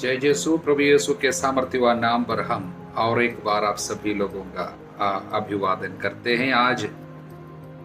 जय यीशु। प्रभु यीशु के सामर्थ्यवान नाम पर हम और एक बार आप सभी लोगों का अभिवादन करते हैं। आज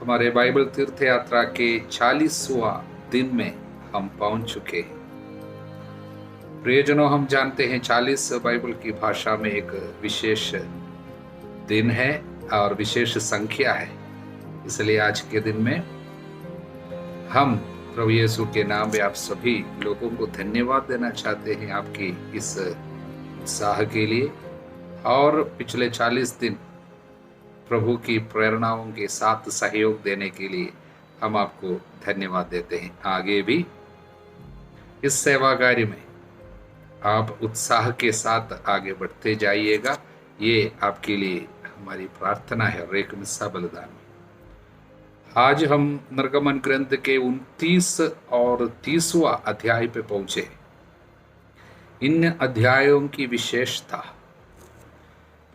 हमारे बाइबल तीर्थ यात्रा के 40वां दिन में हम पहुंच चुके हैं। प्रियजनों, हम जानते हैं 40 बाइबल की भाषा में एक विशेष दिन है और विशेष संख्या है। इसलिए आज के दिन में हम प्रभु यीशु के नाम में आप सभी लोगों को धन्यवाद देना चाहते हैं आपकी इस उत्साह के लिए। और पिछले 40 दिन प्रभु की प्रेरणाओं के साथ सहयोग देने के लिए हम आपको धन्यवाद देते हैं। आगे भी इस सेवा कार्य में आप उत्साह के साथ आगे बढ़ते जाइएगा, ये आपके लिए हमारी प्रार्थना है। और एक मिस्सा बलिदान में आज हम निर्गमन ग्रंथ के 29 और 30वां अध्याय पे पहुंचे। इन अध्यायों की विशेषता,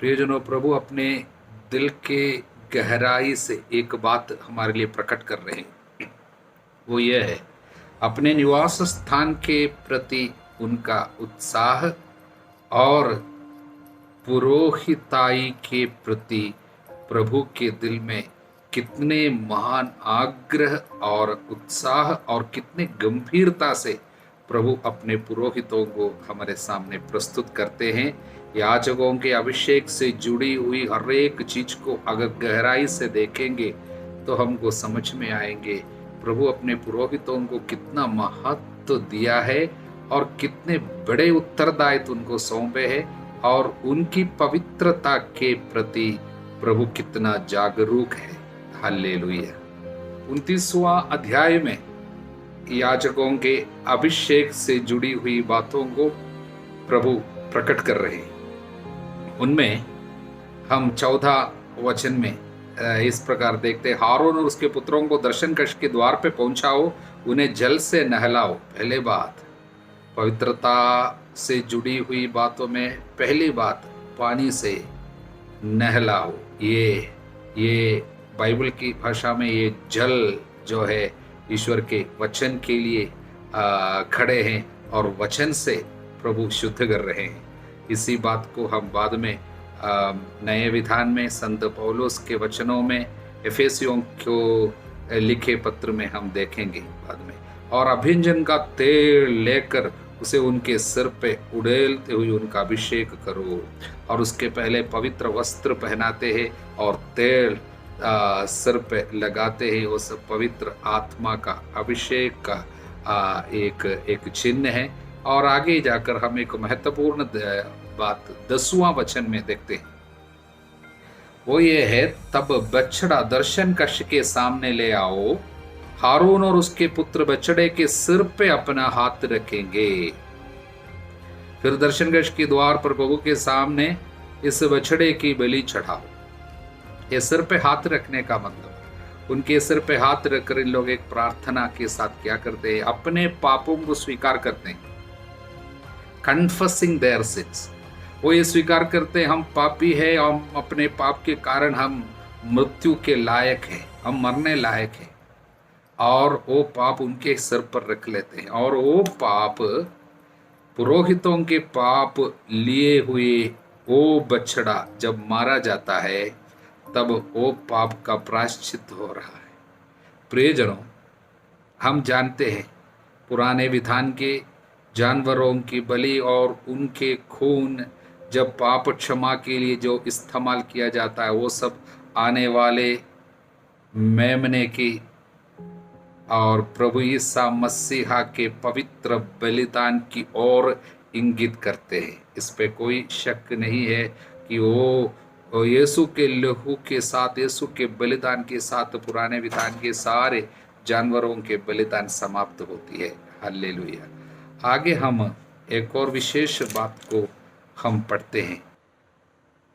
प्रियजनों, प्रभु अपने दिल के गहराई से एक बात हमारे लिए प्रकट कर रहे हैं। वो ये है, अपने निवास स्थान के प्रति उनका उत्साह और पुरोहिताई के प्रति प्रभु के दिल में कितने महान आग्रह और उत्साह और कितने गंभीरता से प्रभु अपने पुरोहितों को हमारे सामने प्रस्तुत करते हैं। याजकों के अभिषेक से जुड़ी हुई हर एक चीज को अगर गहराई से देखेंगे तो हमको समझ में आएंगे प्रभु अपने पुरोहितों को कितना महत्व दिया है और कितने बड़े उत्तरदायित्व उनको सौंपे हैं और उनकी पवित्रता के प्रति प्रभु कितना जागरूक है। हालेलुया। 29वां अध्याय में याजकों के अभिषेक से जुड़ी हुई बातों को प्रभु प्रकट कर रहे हैं। उनमें हम 14 वचन में इस प्रकार देखते हैं, हारून और उसके पुत्रों को दर्शन कक्ष के द्वार पे पहुंचाओ, उन्हें जल से नहलाओ। पहले बात, पवित्रता से जुड़ी हुई बातों में पहली बात पानी से नहलाओ। ये बाइबल की भाषा में ये जल जो है ईश्वर के वचन के लिए खड़े हैं और वचन से प्रभु शुद्ध कर रहे हैं। इसी बात को हम बाद में नए विधान में संत पौलुस के वचनों में एफेसियों को लिखे पत्र में हम देखेंगे बाद में। और अभिंजन का तेल लेकर उसे उनके सिर पे उड़ेलते हुए उनका अभिषेक करो। और उसके पहले पवित्र वस्त्र पहनाते हैं और तेल सिर पे लगाते हैं। उस पवित्र आत्मा का अभिषेक का एक चिन्ह है। और आगे जाकर हम एक महत्वपूर्ण बात 10वां वचन में देखते हैं। वो ये है, तब बछड़ा दर्शन कक्ष के सामने ले आओ, हारून और उसके पुत्र बछड़े के सिर पे अपना हाथ रखेंगे। फिर दर्शन कक्ष के द्वार पर प्रभु के सामने इस बछड़े की बलि चढ़ाओ। ये सिर पे हाथ रखने का मतलब, उनके सिर पे हाथ रखकर इन लोग एक प्रार्थना के साथ क्या करते हैं, अपने पापों को स्वीकार करते हैं। कन्फेसिंग देयर सिंस, वो ये स्वीकार करते हैं हम पापी है, हम अपने पाप के कारण हम मृत्यु के लायक हैं, हम मरने लायक हैं। और वो पाप उनके सिर पर रख लेते हैं। और वो पाप, पुरोहितों के पाप लिए हुए वो बछड़ा जब मारा जाता है तब वो पाप का प्रायश्चित हो रहा है। प्रियजनों, हम जानते हैं पुराने विधान के जानवरों की बलि और उनके खून जब पाप क्षमा के लिए जो इस्तेमाल किया जाता है वो सब आने वाले मेमने की और प्रभु ईसा मसीहा के पवित्र बलिदान की ओर इंगित करते हैं। इस पे कोई शक नहीं है कि वो यीशु के लहू के साथ, यीशु के बलिदान के साथ पुराने विधान के सारे जानवरों के बलिदान समाप्त होती है। हालेलुया। आगे हम एक और विशेष बात को हम पढ़ते हैं।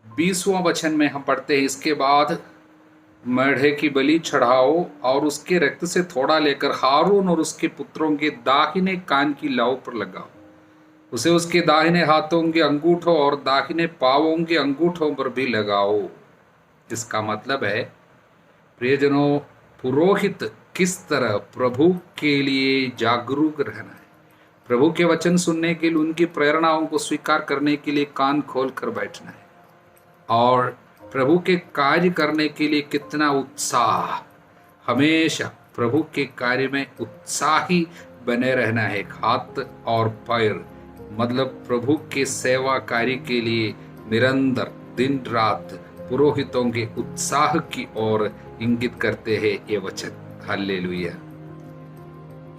20वां वचन में हम पढ़ते हैं, इसके बाद मेढ़े की बलि चढ़ाओ और उसके रक्त से थोड़ा लेकर हारून और उसके पुत्रों के दाहिने कान की लौ पर लगाओ। उसे उसके दाहिने हाथों के अंगूठों और दाहिने पांवों के अंगूठों पर भी लगाओ। इसका मतलब है, प्रियजनों, पुरोहित किस तरह प्रभु के लिए जागरूक रहना है, प्रभु के वचन सुनने के लिए, उनकी प्रेरणाओं को स्वीकार करने के लिए कान खोल कर बैठना है, और प्रभु के कार्य करने के लिए कितना उत्साह, हमेशा प्रभु के कार्य में उत्साही बने रहना है। हाथ और पैर, मतलब प्रभु के सेवा कार्य के लिए निरंतर दिन रात पुरोहितों के उत्साह की ओर इंगित करते हैं ये वचन। हालेलुया।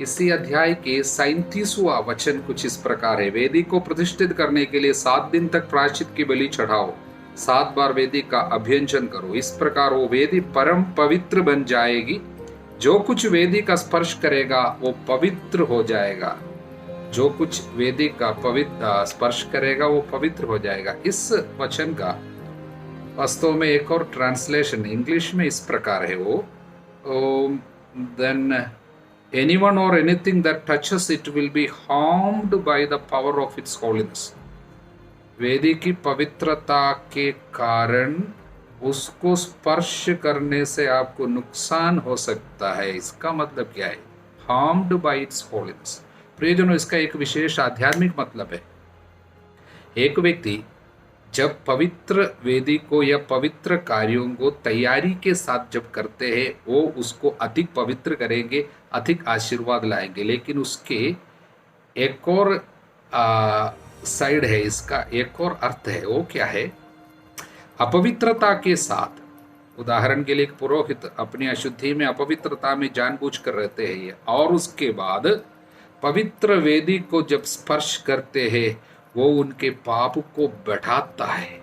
इसी अध्याय के 37वां वचन कुछ इस प्रकार है। वेदी को प्रतिष्ठित करने के लिए 7 दिन तक प्रायश्चित की बलि चढ़ाओ, 7 बार वेदी का अभ्यंजन करो, इस प्रकार वो वेदी परम पवित्र बन जाएगी। जो कुछ वेदी का स्पर्श करेगा वो पवित्र हो जाएगा। जो कुछ वेदी का पवित्र स्पर्श करेगा वो पवित्र हो जाएगा। इस वचन का वास्तव में एक और ट्रांसलेशन इंग्लिश में इस प्रकार है, वो then anyone or anything that touches it will be harmed by the power of its holiness। वेदी की पवित्रता के कारण उसको स्पर्श करने से आपको नुकसान हो सकता है। इसका मतलब क्या है? harmed by its holiness। प्रियजनों, इसका एक विशेष आध्यात्मिक मतलब है। एक व्यक्ति जब पवित्र वेदी को या पवित्र कार्यों को तैयारी के साथ जब करते हैं, वो उसको अधिक पवित्र करेंगे, अधिक आशीर्वाद लाएंगे। लेकिन उसके एक और साइड है, इसका एक और अर्थ है। वो क्या है? अपवित्रता के साथ, उदाहरण के लिए एक पुरोहित अपनी अशुद्धि में, अपवित्रता में जानबूझकर रहते हैं, और उसके बाद पवित्र वेदी को जब स्पर्श करते हैं, वो उनके पाप को बढ़ाता है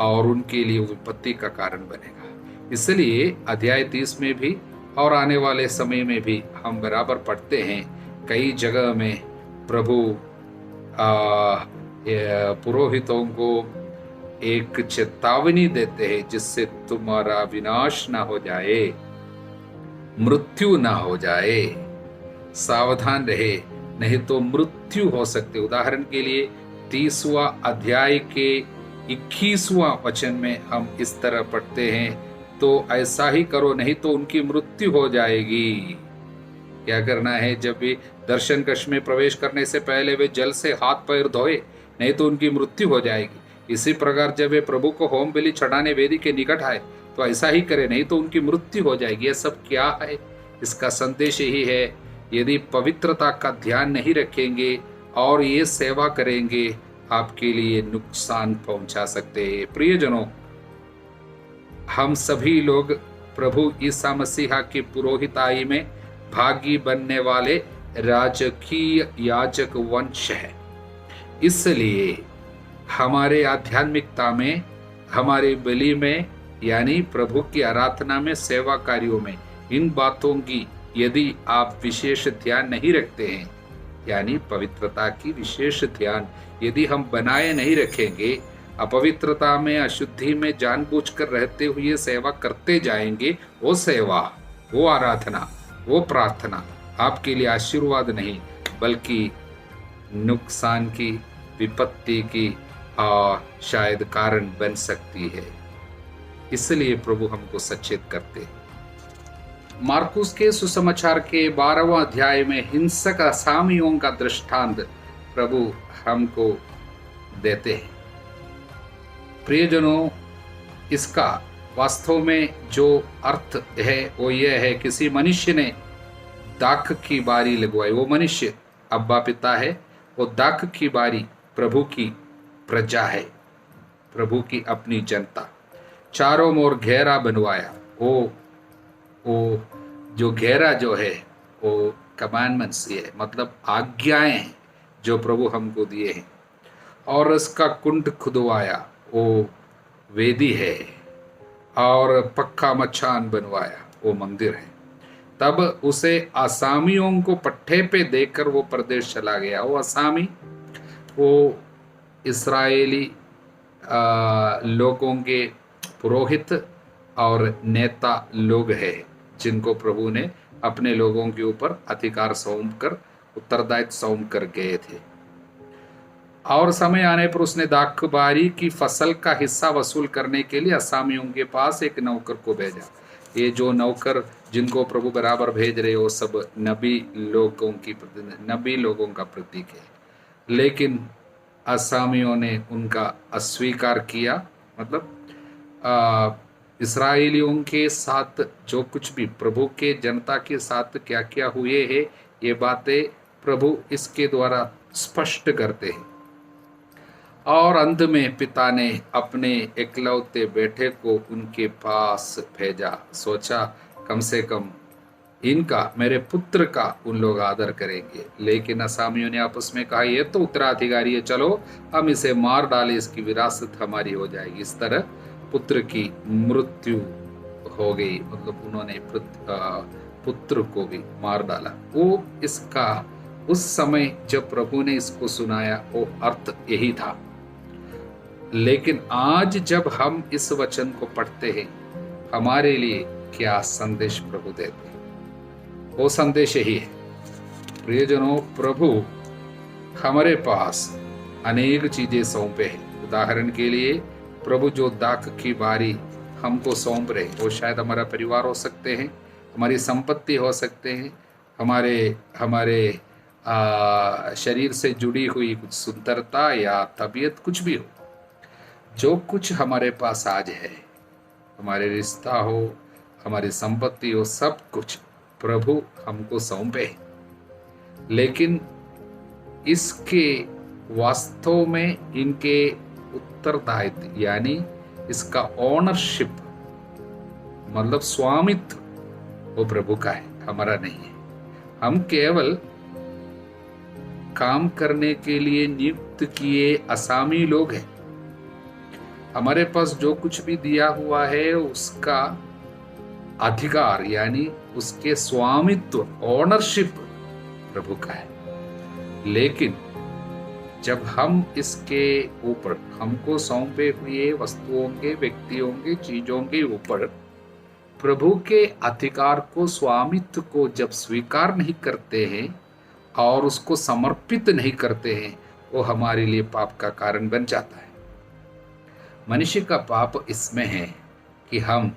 और उनके लिए विपत्ति का कारण बनेगा। इसलिए अध्याय 30 में भी और आने वाले समय में भी हम बराबर पढ़ते हैं, कई जगह में प्रभु पुरोहितों को एक चेतावनी देते हैं, जिससे तुम्हारा विनाश ना हो जाए, मृत्यु ना हो जाए, सावधान रहे, नहीं तो मृत्यु हो सकती। उदाहरण के लिए 30वां अध्याय के 21वां वचन में हम इस तरह पढ़ते हैं, तो ऐसा ही करो नहीं तो उनकी मृत्यु हो जाएगी। क्या करना है? जब भी दर्शन कक्ष में प्रवेश करने से पहले वे जल से हाथ पैर धोए, नहीं तो उनकी मृत्यु हो जाएगी। इसी प्रकार जब वे प्रभु को होम बलि चढ़ाने वेदी के निकट आए, तो ऐसा ही करे, नहीं तो उनकी मृत्यु हो जाएगी। यह सब क्या है? इसका संदेश यही है, यदि पवित्रता का ध्यान नहीं रखेंगे और ये सेवा करेंगे, आपके लिए नुकसान पहुंचा सकते हैं। प्रियजनों, हम सभी लोग प्रभु ईसा मसीहा के पुरोहिताई में भागी बनने वाले राजकीय याजक वंश है। इसलिए हमारे आध्यात्मिकता में, हमारे बलि में, यानी प्रभु की आराधना में, सेवा कार्यों में, इन बातों की यदि आप विशेष ध्यान नहीं रखते हैं, यानी पवित्रता की विशेष ध्यान यदि हम बनाए नहीं रखेंगे, अपवित्रता में, अशुद्धि में जानबूझकर रहते हुए सेवा करते जाएंगे, वो सेवा, वो आराधना, वो प्रार्थना आपके लिए आशीर्वाद नहीं बल्कि नुकसान की, विपत्ति की और शायद कारण बन सकती है। इसलिए प्रभु हमको सचेत करते हैं। मार्कुस के सुसमाचार के 12वां अध्याय में हिंसक असामियों का दृष्टांत प्रभु हमको देते हैं। प्रियजनों, इसका वास्तव में जो अर्थ है वो यह है, किसी मनुष्य ने दाख की बारी लगवाई। वो मनुष्य अब्बा पिता है, वो दाख की बारी प्रभु की प्रजा है, प्रभु की अपनी जनता। चारों ओर घेरा बनवाया। वो जो घेरा जो है वो कमांडमेंट्स है, मतलब आज्ञाएं हैं जो प्रभु हमको दिए हैं। और उसका कुंड खुदवाया, वो वेदी है। और पक्का मचान बनवाया, वो मंदिर है। तब उसे असामियों को पट्टे पे देकर वो प्रदेश चला गया। वो असामी वो इस्राएली लोगों के पुरोहित और नेता लोग हैं, जिनको प्रभु ने अपने लोगों के ऊपर अधिकार सौंप कर, उत्तरदायित्व सौंप कर गए थे। और समय आने पर उसने दाखबारी की फसल का हिस्सा वसूल करने के लिए असामियों के पास एक नौकर को भेजा। ये जो नौकर जिनको प्रभु बराबर भेज रहे हो सब नबी लोगों का प्रतीक है। लेकिन असामियों ने उनका अस्वीकार किया। मतलब इसराइलियों के साथ जो कुछ भी प्रभु के जनता के साथ क्या क्या हुए हैं, ये बातें प्रभु इसके द्वारा स्पष्ट करते हैं। और अंत में पिता ने अपने इकलौते बेटे को उनके पास भेजा। सोचा कम से कम इनका, मेरे पुत्र का उन लोग आदर करेंगे। लेकिन असामियों ने आपस में कहा ये तो उत्तराधिकारी है, चलो हम इसे मार डालें, इसकी विरासत हमारी हो जाएगी। इस तरह पुत्र की मृत्यु हो गई। मतलब उन्होंने पुत्र को भी मार डाला। वो इसका उस समय जब प्रभु ने इसको सुनाया वो अर्थ यही था। लेकिन आज जब हम इस वचन को पढ़ते हैं, हमारे लिए क्या संदेश प्रभु देते हैं, वो संदेश यही है। प्रियजनों, प्रभु हमारे पास अनेक चीजें सौंपे हैं। उदाहरण के लिए प्रभु जो दाख की बारी हमको सौंप रहे, वो शायद हमारा परिवार हो सकते हैं, हमारी संपत्ति हो सकते हैं, हमारे शरीर से जुड़ी हुई कुछ सुंदरता या तबीयत, कुछ भी हो। जो कुछ हमारे पास आज है, हमारे रिश्ता हो, हमारी संपत्ति हो, सब कुछ प्रभु हमको सौंपे। लेकिन इसके वास्तव में इनके उत्तरदायित्व यानी इसका ओनरशिप मतलब स्वामित्व वो प्रभु का है, हमारा नहीं है। हम केवल काम करने के लिए नियुक्त किए असामी लोग हैं। हमारे पास जो कुछ भी दिया हुआ है उसका अधिकार यानी उसके स्वामित्व, ओनरशिप प्रभु का है। लेकिन जब हम इसके ऊपर हमको सौंपे हुए वस्तुओं के, व्यक्तियों के, चीजों के ऊपर प्रभु के अधिकार को, स्वामित्व को जब स्वीकार नहीं करते हैं और उसको समर्पित नहीं करते हैं, वो हमारे लिए पाप का कारण बन जाता है। मनुष्य का पाप इसमें है कि हम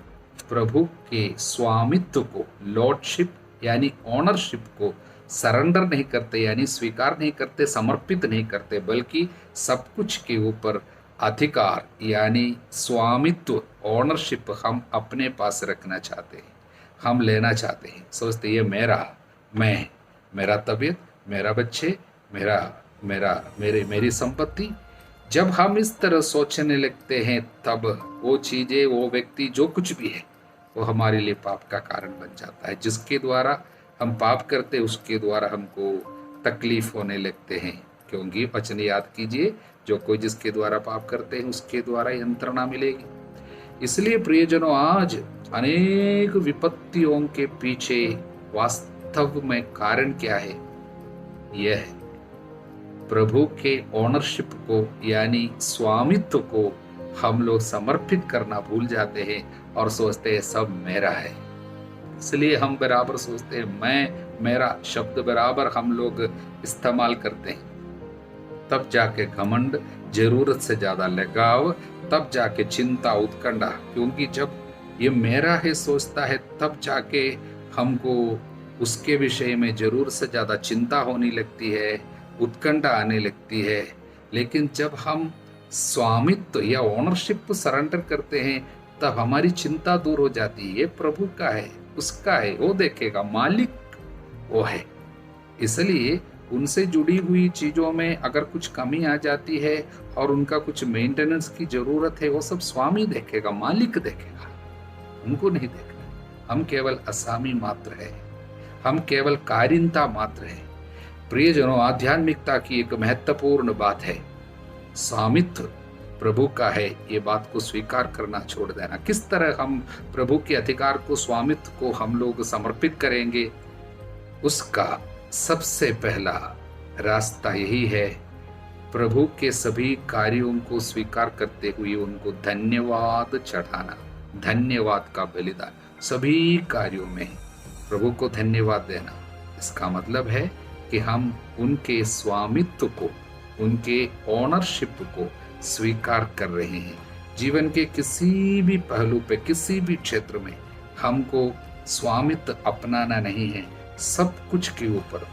प्रभु के स्वामित्व को, लॉर्डशिप यानी ओनरशिप को सरेंडर नहीं करते, यानी स्वीकार नहीं करते, समर्पित नहीं करते, बल्कि सब कुछ के ऊपर अधिकार यानी स्वामित्व, ओनरशिप हम अपने पास रखना चाहते हैं, हम लेना चाहते हैं। सोचते ये मेरा तबीयत, मेरा बच्चे, मेरी संपत्ति। जब हम इस तरह सोचने लगते हैं तब वो चीजें, वो व्यक्ति, जो कुछ भी है, वो हमारे लिए पाप का कारण बन जाता है। जिसके द्वारा हम पाप करते हैं उसके द्वारा हमको तकलीफ होने लगते हैं, क्योंकि वचन याद कीजिए, जो कोई जिसके द्वारा पाप करते हैं उसके द्वारा यंत्रणा मिलेगी। इसलिए प्रियजनों, आज अनेक विपत्तियों के पीछे वास्तव में कारण क्या है? यह है प्रभु के ओनरशिप को यानी स्वामित्व को हम लोग समर्पित करना भूल जाते हैं और सोचते हैं सब मेरा है। इसलिए हम बराबर सोचते हैं मेरा शब्द बराबर हम लोग इस्तेमाल करते हैं। तब जाके घमंड, जरूरत से ज्यादा लगाव, तब जाके चिंता, उत्कंठा, क्योंकि जब ये मेरा है सोचता है तब जाके हमको उसके विषय में जरूरत से ज्यादा चिंता होने लगती है, उत्कंठा आने लगती है। लेकिन जब हम स्वामित्व या ओनरशिप सरेंडर करते हैं तब हमारी चिंता दूर हो जाती है। ये प्रभु का है, उसका है, वो देखेगा, मालिक वो है। इसलिए उनसे जुड़ी हुई चीजों में अगर कुछ कमी आ जाती है और उनका कुछ मेंटेनेंस की जरूरत है, वो सब स्वामी देखेगा, मालिक देखेगा, उनको नहीं देखना। हम केवल असामी मात्र है, हम केवल कारिंता मात्र है। प्रियजनों, आध्यात्मिकता की एक महत्वपूर्ण बात है स्वामित्व प्रभु का है। ये बात को स्वीकार करना छोड़ देना। किस तरह हम प्रभु के अधिकार को, स्वामित्व को हम लोग समर्पित करेंगे? उसका सबसे पहला रास्ता यही है, प्रभु के सभी कार्यों को स्वीकार करते हुए उनको धन्यवाद चढ़ाना, धन्यवाद का बलिदान। सभी कार्यों में प्रभु को धन्यवाद देना। इसका मतलब है कि हम उनके स्वामित्व को उनके ओनरशिप को स्वीकार कर रहे हैं। जीवन के किसी भी पहलू पे, किसी भी क्षेत्र में हमको स्वामित्व अपनाना नहीं है। सब कुछ के ऊपर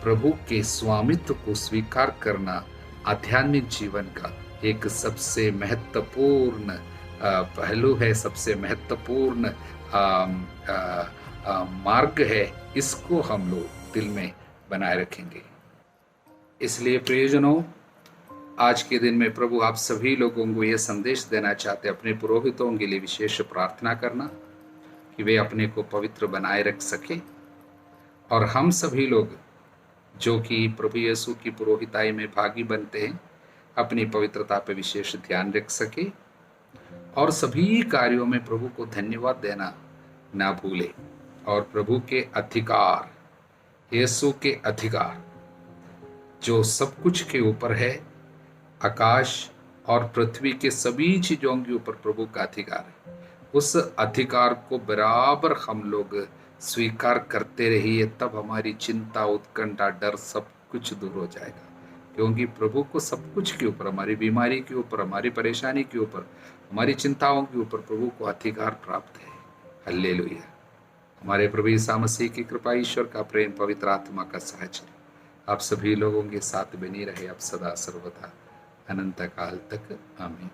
प्रभु के स्वामित्व को स्वीकार करना आध्यात्मिक जीवन का एक सबसे महत्वपूर्ण पहलू है, सबसे महत्वपूर्ण मार्ग है। इसको हम लोग दिल में बनाए रखेंगे। इसलिए प्रियजनों, आज के दिन में प्रभु आप सभी लोगों को यह संदेश देना चाहते हैं, अपने पुरोहितों के लिए विशेष प्रार्थना करना कि वे अपने को पवित्र बनाए रख सके, और हम सभी लोग जो कि प्रभु यीशु की पुरोहिताई में भागी बनते हैं अपनी पवित्रता पर विशेष ध्यान रख सके, और सभी कार्यों में प्रभु को धन्यवाद देना ना भूले। और प्रभु के अधिकार, यीशु के अधिकार जो सब कुछ के ऊपर है, आकाश और पृथ्वी के सभी चीजों के ऊपर प्रभु का अधिकार है, उस अधिकार को बराबर हम लोग स्वीकार करते रहिए। तब हमारी चिंता, उत्कंठा, डर सब कुछ दूर हो जाएगा, क्योंकि प्रभु को सब कुछ के ऊपर, हमारी बीमारी के ऊपर, हमारी परेशानी के ऊपर, हमारी चिंताओं के ऊपर प्रभु को अधिकार प्राप्त है। हालेलुया। हमारे प्रभु यीशु मसीह की कृपा, ईश्वर का प्रेम, पवित्र आत्मा का सहचर्य आप सभी लोगों के साथ बनी रहे, अब सदा सर्वदा अनंत काल तक। आमीन।